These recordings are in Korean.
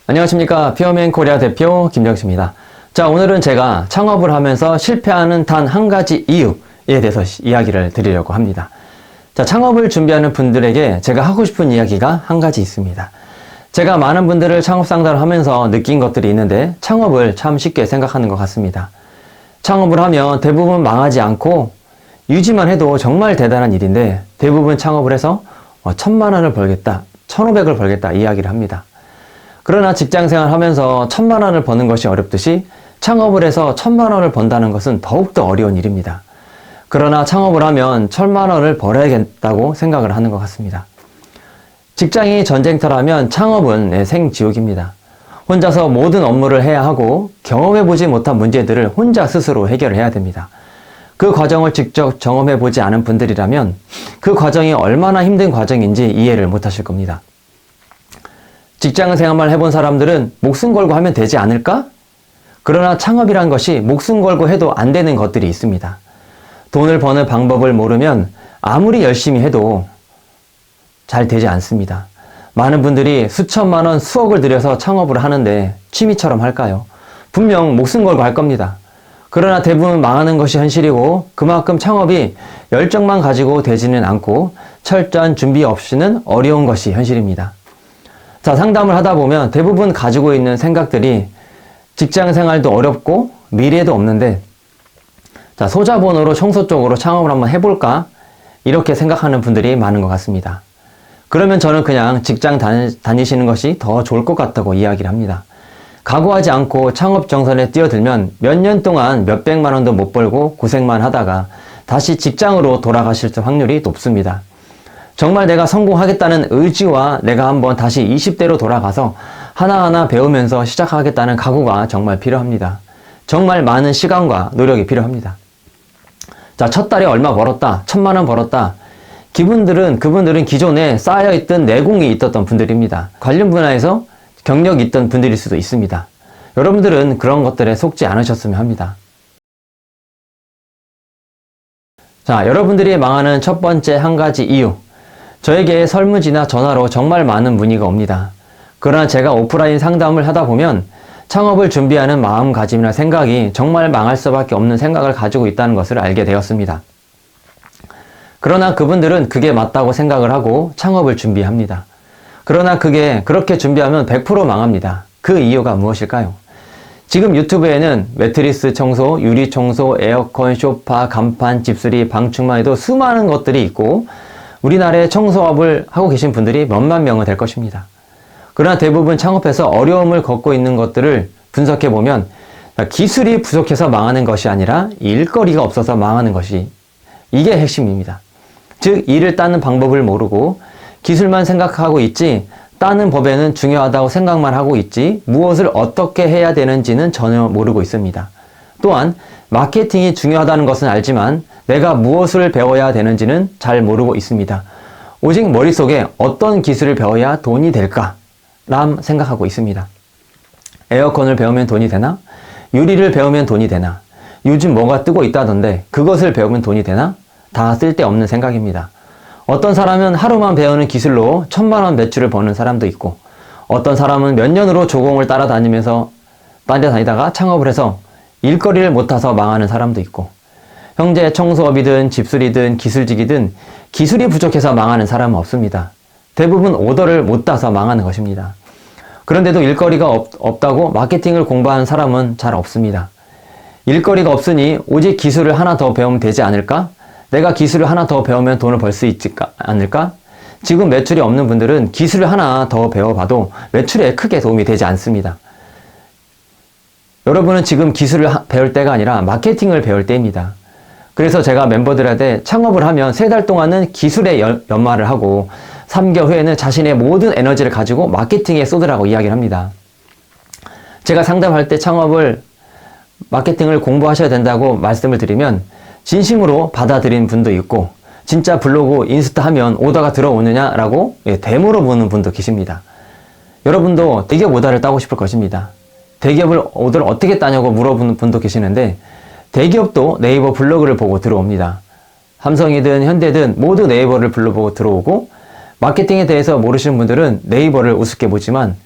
안녕하십니까. 피어맨 코리아 대표 김정식입니다. 자, 오늘은 제가 창업을 하면서 실패하는 단 한 가지 이유에 대해서 이야기를 드리려고 합니다. 자, 창업을 준비하는 분들에게 제가 하고 싶은 이야기가 한 가지 있습니다. 제가 많은 분들을 창업 상담을 하면서 느낀 것들이 있는데 창업을 참 쉽게 생각하는 것 같습니다. 창업을 하면 대부분 망하지 않고 유지만 해도 정말 대단한 일인데 대부분 창업을 해서 1,000만 원을 벌겠다, 1,500을 벌겠다 이야기를 합니다. 그러나 직장생활 하면서 1,000만 원을 버는 것이 어렵듯이 창업을 해서 1,000만 원을 번다는 것은 더욱더 어려운 일입니다. 그러나 창업을 하면 1,000만 원을 벌어야겠다고 생각을 하는 것 같습니다. 직장이 전쟁터라면 창업은 생지옥입니다. 혼자서 모든 업무를 해야 하고 경험해보지 못한 문제들을 혼자 스스로 해결해야 됩니다. 그 과정을 직접 경험해보지 않은 분들이라면 그 과정이 얼마나 힘든 과정인지 이해를 못하실 겁니다. 직장 생활만 해본 사람들은 목숨 걸고 하면 되지 않을까? 그러나 창업이란 것이 목숨 걸고 해도 안 되는 것들이 있습니다. 돈을 버는 방법을 모르면 아무리 열심히 해도 잘 되지 않습니다. 많은 분들이 수천만 원, 수억을 들여서 창업을 하는데 취미처럼 할까요? 분명 목숨 걸고 할 겁니다. 그러나 대부분 망하는 것이 현실이고 그만큼 창업이 열정만 가지고 되지는 않고 철저한 준비 없이는 어려운 것이 현실입니다. 자, 상담을 하다 보면 대부분 가지고 있는 생각들이 직장 생활도 어렵고 미래도 없는데 자, 소자본으로 청소 쪽으로 창업을 한번 해볼까? 이렇게 생각하는 분들이 많은 것 같습니다. 그러면 저는 그냥 직장 다니시는 것이 더 좋을 것 같다고 이야기를 합니다. 각오하지 않고 창업 정선에 뛰어들면 몇 년 동안 몇백만 원도 못 벌고 고생만 하다가 다시 직장으로 돌아가실 확률이 높습니다. 정말 내가 성공하겠다는 의지와 내가 한번 다시 20대로 돌아가서 하나하나 배우면서 시작하겠다는 각오가 정말 필요합니다. 정말 많은 시간과 노력이 필요합니다. 자, 첫 달에 얼마 벌었다, 1,000만 원 벌었다. 그분들은 기존에 쌓여있던 내공이 있었던 분들입니다. 관련 분야에서 경력이 있던 분들일 수도 있습니다. 여러분들은 그런 것들에 속지 않으셨으면 합니다. 자, 여러분들이 망하는 첫 번째 한 가지 이유. 저에게 설문지나 전화로 정말 많은 문의가 옵니다. 그러나 제가 오프라인 상담을 하다 보면 창업을 준비하는 마음가짐이나 생각이 정말 망할 수밖에 없는 생각을 가지고 있다는 것을 알게 되었습니다. 그러나 그분들은 그게 맞다고 생각을 하고 창업을 준비합니다. 그러나 그렇게 준비하면 100% 망합니다. 그 이유가 무엇일까요? 지금 유튜브에는 매트리스 청소, 유리 청소, 에어컨, 소파, 간판, 집수리, 방충망 에도 수많은 것들이 있고 우리나라에 청소업을 하고 계신 분들이 몇만 명은 될 것입니다. 그러나 대부분 창업해서 어려움을 겪고 있는 것들을 분석해보면 기술이 부족해서 망하는 것이 아니라 일거리가 없어서 망하는 것이 이게 핵심입니다. 즉 일을 따는 방법을 모르고 기술만 생각하고 있지 따는 법에는 중요하다고 생각만 하고 있지 무엇을 어떻게 해야 되는지는 전혀 모르고 있습니다. 또한 마케팅이 중요하다는 것은 알지만 내가 무엇을 배워야 되는지는 잘 모르고 있습니다. 오직 머릿속에 어떤 기술을 배워야 돈이 될까? 람 생각하고 있습니다. 에어컨을 배우면 돈이 되나? 유리를 배우면 돈이 되나? 요즘 뭐가 뜨고 있다던데 그것을 배우면 돈이 되나? 다 쓸데없는 생각입니다. 어떤 사람은 하루만 배우는 기술로 1,000만 원 매출을 버는 사람도 있고 어떤 사람은 몇 년으로 조공을 따라다니다가 창업을 해서 일거리를 못 타서 망하는 사람도 있고 형제 청소업이든 집수리든 기술직이든 기술이 부족해서 망하는 사람은 없습니다. 대부분 오더를 못 따서 망하는 것입니다. 그런데도 일거리가 없다고 마케팅을 공부하는 사람은 잘 없습니다. 일거리가 없으니 오직 기술을 하나 더 배우면 되지 않을까? 내가 기술을 하나 더 배우면 돈을 벌 수 있지 않을까? 지금 매출이 없는 분들은 기술을 하나 더 배워봐도 매출에 크게 도움이 되지 않습니다. 여러분은 지금 기술을 배울 때가 아니라 마케팅을 배울 때입니다. 그래서 제가 멤버들한테 창업을 하면 3달 동안은 기술에 연마를 하고 3개월 후에는 자신의 모든 에너지를 가지고 마케팅에 쏟으라고 이야기를 합니다. 제가 상담할 때 마케팅을 공부하셔야 된다고 말씀을 드리면 진심으로 받아들이는 분도 있고 진짜 블로그, 인스타 하면 오더가 들어오느냐라고 되물어보는 분도 계십니다. 여러분도 대기업 오더를 따고 싶을 것입니다. 대기업을 오더를 어떻게 따냐고 물어보는 분도 계시는데 대기업도 네이버 블로그를 보고 들어옵니다. 삼성이든 현대든 모두 네이버를 불러보고 들어오고 마케팅에 대해서 모르시는 분들은 네이버를 우습게 보지만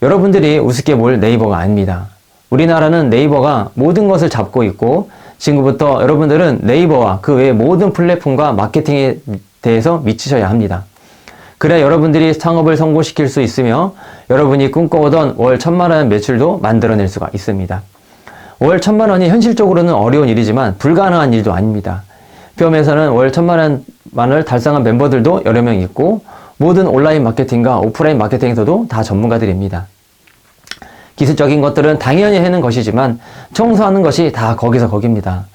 여러분들이 우습게 볼 네이버가 아닙니다. 우리나라는 네이버가 모든 것을 잡고 있고 지금부터 여러분들은 네이버와 그 외의 모든 플랫폼과 마케팅에 대해서 미치셔야 합니다. 그래야 여러분들이 창업을 성공시킬 수 있으며 여러분이 꿈꿔오던 월 1,000만 원 매출도 만들어낼 수가 있습니다. 월 1,000만 원이 현실적으로는 어려운 일이지만 불가능한 일도 아닙니다. 퓨어맨에서는 월 1,000만 원을 달성한 멤버들도 여러 명 있고 모든 온라인 마케팅과 오프라인 마케팅에서도 다 전문가들입니다. 기술적인 것들은 당연히 하는 것이지만 청소하는 것이 다 거기서 거깁니다.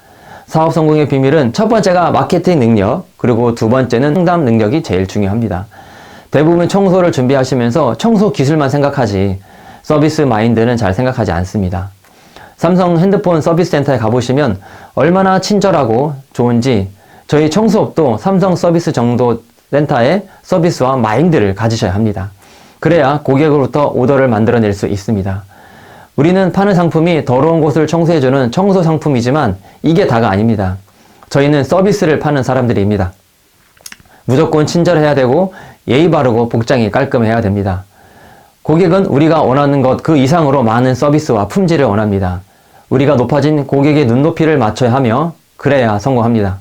사업 성공의 비밀은 첫 번째가 마케팅 능력, 그리고 두 번째는 상담 능력이 제일 중요합니다. 대부분 청소를 준비하시면서 청소 기술만 생각하지 서비스 마인드는 잘 생각하지 않습니다. 삼성 핸드폰 서비스 센터에 가보시면 얼마나 친절하고 좋은지 저희 청소업도 삼성 서비스 정도 센터의 서비스와 마인드를 가지셔야 합니다. 그래야 고객으로부터 오더를 만들어낼 수 있습니다. 우리는 파는 상품이 더러운 곳을 청소해주는 청소 상품이지만 이게 다가 아닙니다. 저희는 서비스를 파는 사람들입니다. 무조건 친절해야 되고 예의 바르고 복장이 깔끔해야 됩니다. 고객은 우리가 원하는 것 그 이상으로 많은 서비스와 품질을 원합니다. 우리가 높아진 고객의 눈높이를 맞춰야 하며 그래야 성공합니다.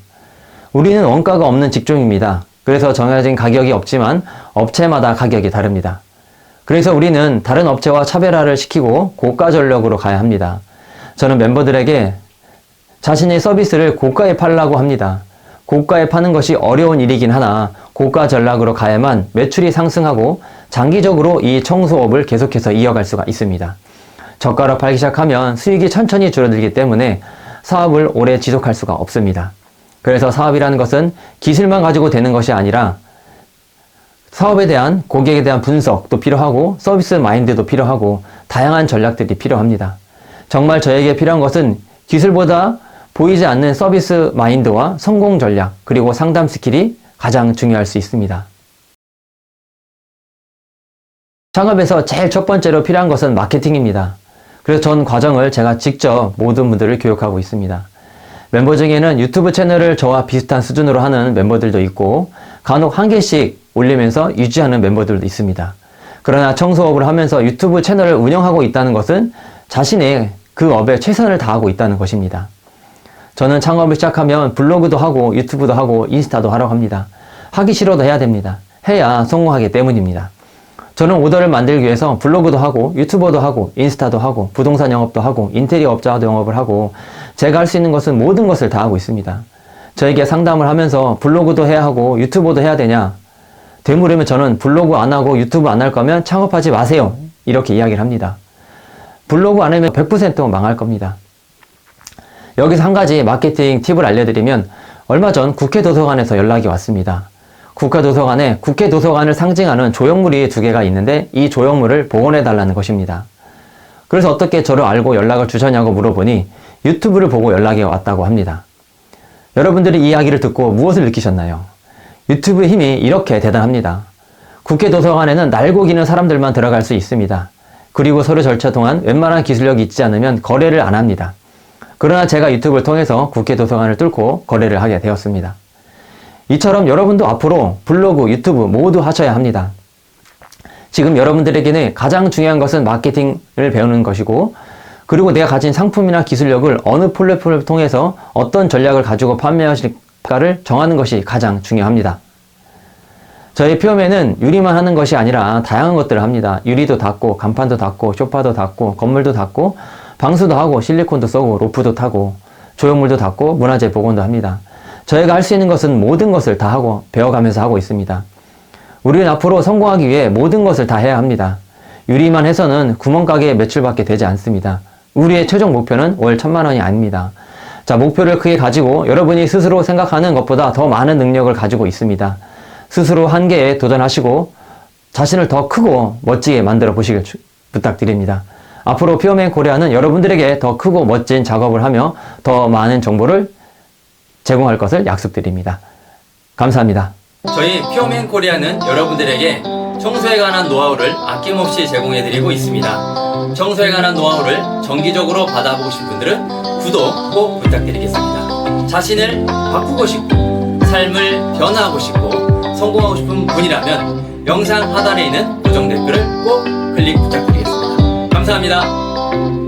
우리는 원가가 없는 직종입니다. 그래서 정해진 가격이 없지만 업체마다 가격이 다릅니다. 그래서 우리는 다른 업체와 차별화를 시키고 고가 전략으로 가야 합니다. 저는 멤버들에게 자신의 서비스를 고가에 팔라고 합니다. 고가에 파는 것이 어려운 일이긴 하나 고가 전략으로 가야만 매출이 상승하고 장기적으로 이 청소업을 계속해서 이어갈 수가 있습니다. 저가로 팔기 시작하면 수익이 천천히 줄어들기 때문에 사업을 오래 지속할 수가 없습니다. 그래서 사업이라는 것은 기술만 가지고 되는 것이 아니라 사업에 대한 고객에 대한 분석도 필요하고 서비스 마인드도 필요하고 다양한 전략들이 필요합니다. 정말 저에게 필요한 것은 기술보다 보이지 않는 서비스 마인드와 성공 전략 그리고 상담 스킬이 가장 중요할 수 있습니다. 창업에서 제일 첫 번째로 필요한 것은 마케팅입니다. 그래서 전 과정을 제가 직접 모든 분들을 교육하고 있습니다. 멤버 중에는 유튜브 채널을 저와 비슷한 수준으로 하는 멤버들도 있고 간혹 한 개씩 올리면서 유지하는 멤버들도 있습니다. 그러나 청소업을 하면서 유튜브 채널을 운영하고 있다는 것은 자신의 그 업에 최선을 다하고 있다는 것입니다. 저는 창업을 시작하면 블로그도 하고 유튜브도 하고 인스타도 하라고 합니다. 하기 싫어도 해야 됩니다. 해야 성공하기 때문입니다. 저는 오더를 만들기 위해서 블로그도 하고 유튜버도 하고 인스타도 하고 부동산 영업도 하고 인테리어 업자도 영업을 하고 제가 할 수 있는 것은 모든 것을 다 하고 있습니다. 저에게 상담을 하면서 블로그도 해야 하고 유튜버도 해야 되냐? 되물으면 저는 블로그 안 하고 유튜브 안 할 거면 창업하지 마세요. 이렇게 이야기를 합니다. 블로그 안 하면 100% 망할 겁니다. 여기서 한 가지 마케팅 팁을 알려드리면 얼마 전 국회 도서관에서 연락이 왔습니다. 국회 도서관에 국회 도서관을 상징하는 조형물이 2개가 있는데 이 조형물을 복원해 달라는 것입니다. 그래서 어떻게 저를 알고 연락을 주셨냐고 물어보니 유튜브를 보고 연락이 왔다고 합니다. 여러분들이 이 이야기를 듣고 무엇을 느끼셨나요? 유튜브의 힘이 이렇게 대단합니다. 국회 도서관에는 날고 기는 사람들만 들어갈 수 있습니다. 그리고 서류 절차 동안 웬만한 기술력이 있지 않으면 거래를 안 합니다. 그러나 제가 유튜브를 통해서 국회 도서관을 뚫고 거래를 하게 되었습니다. 이처럼 여러분도 앞으로 블로그, 유튜브 모두 하셔야 합니다. 지금 여러분들에게는 가장 중요한 것은 마케팅을 배우는 것이고 그리고 내가 가진 상품이나 기술력을 어느 플랫폼을 통해서 어떤 전략을 가지고 판매하실까를 정하는 것이 가장 중요합니다. 저희 퓨어맨은 유리만 하는 것이 아니라 다양한 것들을 합니다. 유리도 닦고 간판도 닦고 소파도 닦고 건물도 닦고 방수도 하고 실리콘도 쏘고 로프도 타고 조형물도 닦고 문화재 복원도 합니다. 저희가 할 수 있는 것은 모든 것을 다 하고 배워가면서 하고 있습니다. 우리는 앞으로 성공하기 위해 모든 것을 다 해야 합니다. 유리만 해서는 구멍가게 매출밖에 되지 않습니다. 우리의 최종 목표는 월 1,000만 원이 아닙니다. 자, 목표를 크게 가지고 여러분이 스스로 생각하는 것보다 더 많은 능력을 가지고 있습니다. 스스로 한계에 도전하시고 자신을 더 크고 멋지게 만들어 보시길 부탁드립니다. 앞으로 퓨어맨 코리아는 여러분들에게 더 크고 멋진 작업을 하며 더 많은 정보를 제공할 것을 약속드립니다. 감사합니다. 저희 퓨어맨 코리아는 여러분들에게 청소에 관한 노하우를 아낌없이 제공해드리고 있습니다. 청소에 관한 노하우를 정기적으로 받아보고 싶은 분들은 구독 꼭 부탁드리겠습니다. 자신을 바꾸고 싶고 삶을 변화하고 싶고 성공하고 싶은 분이라면 영상 하단에 있는 고정 댓글을 꼭 클릭 부탁드리겠습니다. 감사합니다.